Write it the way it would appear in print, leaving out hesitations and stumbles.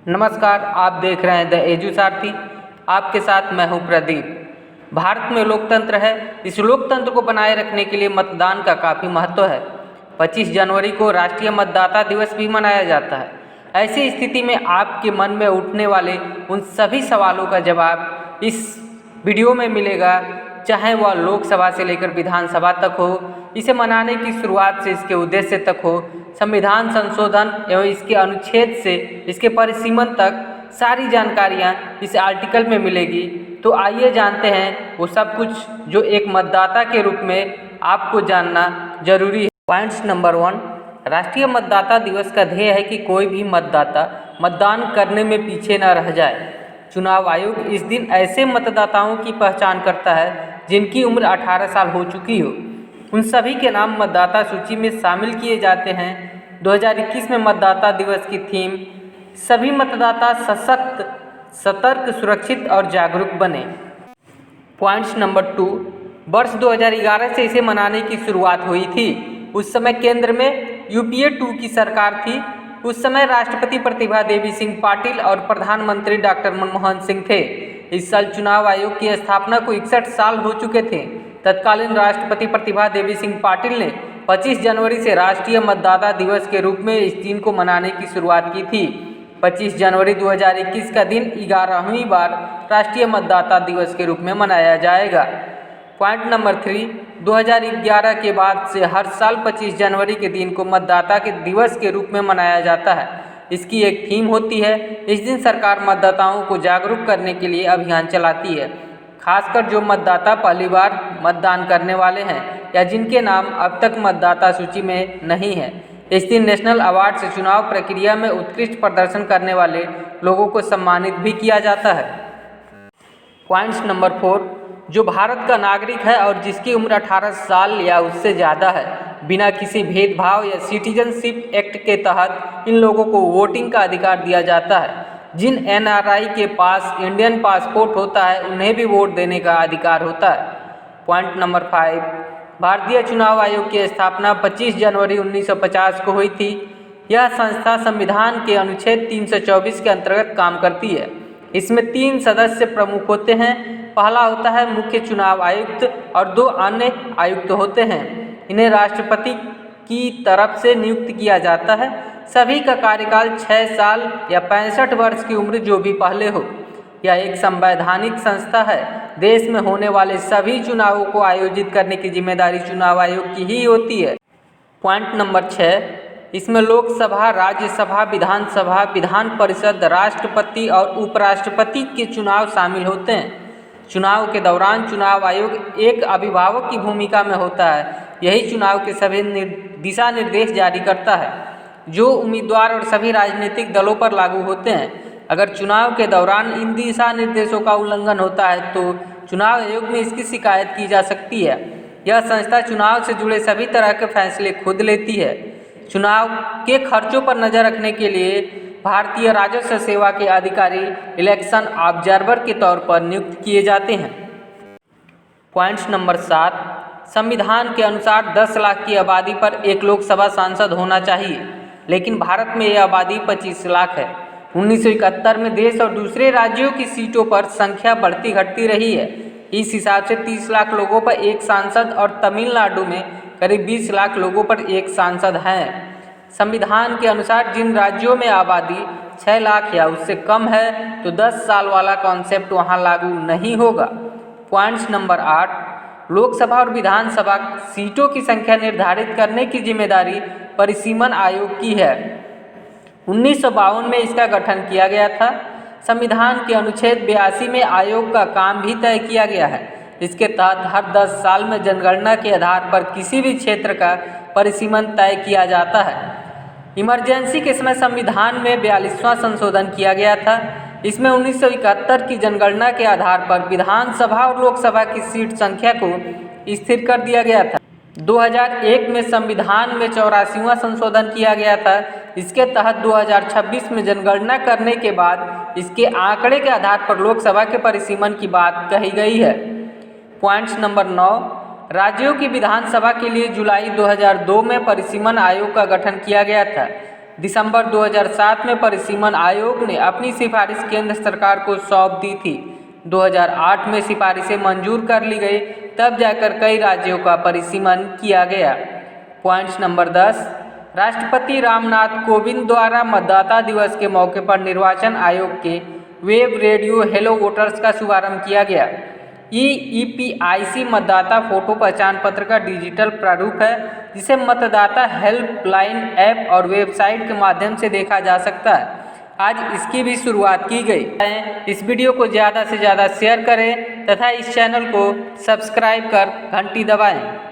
नमस्कार, आप देख रहे हैं द एजू सारथी। आपके साथ मैं हूं प्रदीप। भारत में लोकतंत्र है। इस लोकतंत्र को बनाए रखने के लिए मतदान का काफ़ी महत्व है। 25 जनवरी को राष्ट्रीय मतदाता दिवस भी मनाया जाता है। ऐसी स्थिति में आपके मन में उठने वाले उन सभी सवालों का जवाब इस वीडियो में मिलेगा, चाहे वह लोकसभा से लेकर विधानसभा तक हो, इसे मनाने की शुरुआत से इसके उद्देश्य तक हो, संविधान संशोधन एवं इसके अनुच्छेद से इसके परिसीमन तक सारी जानकारियाँ इस आर्टिकल में मिलेगी। तो आइए जानते हैं वो सब कुछ जो एक मतदाता के रूप में आपको जानना जरूरी है। पॉइंट्स नंबर 1, राष्ट्रीय मतदाता दिवस का ध्येय है कि कोई भी मतदाता मतदान करने में पीछे न रह जाए। चुनाव आयोग इस दिन ऐसे मतदाताओं की पहचान करता है जिनकी उम्र 18 साल हो चुकी हो। उन सभी के नाम मतदाता सूची में शामिल किए जाते हैं। 2021 में मतदाता दिवस की थीम सभी मतदाता सशक्त, सतर्क, सुरक्षित और जागरूक बने। पॉइंट्स नंबर 2, वर्ष 2011 से इसे मनाने की शुरुआत हुई थी। उस समय केंद्र में यूपीए 2 की सरकार थी। उस समय राष्ट्रपति प्रतिभा देवी सिंह पाटिल और प्रधानमंत्री डॉक्टर मनमोहन सिंह थे। इस साल चुनाव आयोग की स्थापना को 61 साल हो चुके थे। तत्कालीन राष्ट्रपति प्रतिभा देवी सिंह पाटिल ने 25 जनवरी से राष्ट्रीय मतदाता दिवस के रूप में इस दिन को मनाने की शुरुआत की थी। 25 जनवरी 2021 का दिन 11वीं बार राष्ट्रीय मतदाता दिवस के रूप में मनाया जाएगा। पॉइंट नंबर 3, 2011 के बाद से हर साल 25 जनवरी के दिन को मतदाता के दिवस के रूप में मनाया जाता है। इसकी एक थीम होती है। इस दिन सरकार मतदाताओं को जागरूक करने के लिए अभियान चलाती है, खासकर जो मतदाता पहली बार मतदान करने वाले हैं या जिनके नाम अब तक मतदाता सूची में नहीं है। इस दिन नेशनल अवार्ड से चुनाव प्रक्रिया में उत्कृष्ट प्रदर्शन करने वाले लोगों को सम्मानित भी किया जाता है। पॉइंट्स नंबर 4, जो भारत का नागरिक है और जिसकी उम्र 18 साल या उससे ज़्यादा है, बिना किसी भेदभाव या सिटीजनशिप एक्ट के तहत इन लोगों को वोटिंग का अधिकार दिया जाता है। जिन एनआरआई के पास इंडियन पासपोर्ट होता है उन्हें भी वोट देने का अधिकार होता है। पॉइंट नंबर 5, भारतीय चुनाव आयोग की स्थापना 25 जनवरी 1950 को हुई थी। यह संस्था संविधान के अनुच्छेद 324 के अंतर्गत काम करती है। इसमें 3 सदस्य प्रमुख होते हैं। पहला होता है मुख्य चुनाव आयुक्त और 2 अन्य आयुक्त होते हैं। इन्हें राष्ट्रपति की तरफ से नियुक्त किया जाता है। सभी का कार्यकाल 6 साल या 65 वर्ष की उम्र जो भी पहले हो। यह एक संवैधानिक संस्था है। देश में होने वाले सभी चुनावों को आयोजित करने की जिम्मेदारी चुनाव आयोग की ही होती है। पॉइंट नंबर 6, इसमें लोकसभा, राज्यसभा, विधानसभा, विधान परिषद, राष्ट्रपति और उपराष्ट्रपति के चुनाव शामिल होते हैं। चुनाव के दौरान चुनाव आयोग एक अभिभावक की भूमिका में होता है। यही चुनाव के सभी दिशा निर्देश जारी करता है जो उम्मीदवार और सभी राजनीतिक दलों पर लागू होते हैं। अगर चुनाव के दौरान इन दिशा निर्देशों का उल्लंघन होता है तो चुनाव आयोग में इसकी शिकायत की जा सकती है। यह संस्था चुनाव से जुड़े सभी तरह के फैसले खुद लेती है। चुनाव के खर्चों पर नजर रखने के लिए भारतीय राजस्व सेवा के अधिकारी इलेक्शन ऑब्जर्वर के तौर पर नियुक्त किए जाते हैं। पॉइंट्स नंबर 7, संविधान के अनुसार 10 लाख की आबादी पर एक लोकसभा सांसद होना चाहिए, लेकिन भारत में यह आबादी 25 लाख है। 1971 में देश और दूसरे राज्यों की सीटों पर संख्या बढ़ती घटती रही है। इस हिसाब से 30 लाख लोगों पर एक सांसद और तमिलनाडु में करीब 20 लाख लोगों पर एक सांसद हैं। संविधान के अनुसार जिन राज्यों में आबादी 6 लाख या उससे कम है तो 10 साल वाला कॉन्सेप्ट वहां लागू नहीं होगा। पॉइंट्स नंबर 8, लोकसभा और विधानसभा सीटों की संख्या निर्धारित करने की जिम्मेदारी परिसीमन आयोग की है। 1952 में इसका गठन किया गया था। संविधान के अनुच्छेद 82 में आयोग का काम भी तय किया गया है। इसके तहत हर 10 साल में जनगणना के आधार पर किसी भी क्षेत्र का परिसीमन तय किया जाता है। इमरजेंसी के समय संविधान में 42वां संशोधन किया गया था। इसमें 1971 की जनगणना के आधार पर विधानसभा और लोकसभा की सीट संख्या को स्थिर कर दिया गया था। 2001 में संविधान में 84वां संशोधन किया गया था। इसके तहत 2026 में जनगणना करने के बाद इसके आंकड़े के आधार पर लोकसभा के परिसीमन की बात कही गई है। पॉइंट्स नंबर 9, राज्यों की विधानसभा के लिए जुलाई 2002 में परिसीमन आयोग का गठन किया गया था। दिसंबर 2007 में परिसीमन आयोग ने अपनी सिफारिश केंद्र सरकार को सौंप दी थी। 2008 में सिफारिशें मंजूर कर ली गई, तब जाकर कई राज्यों का परिसीमन किया गया। पॉइंट्स नंबर 10, राष्ट्रपति रामनाथ कोविंद द्वारा मतदाता दिवस के मौके पर निर्वाचन आयोग के वेब रेडियो हेलो वोटर्स का शुभारंभ किया गया। EPIC मतदाता फोटो पहचान पत्र का डिजिटल प्रारूप है, जिसे मतदाता हेल्पलाइन ऐप और वेबसाइट के माध्यम से देखा जा सकता है। आज इसकी भी शुरुआत की गई। इस वीडियो को ज़्यादा से ज़्यादा शेयर करें तथा इस चैनल को सब्सक्राइब कर घंटी दबाएं।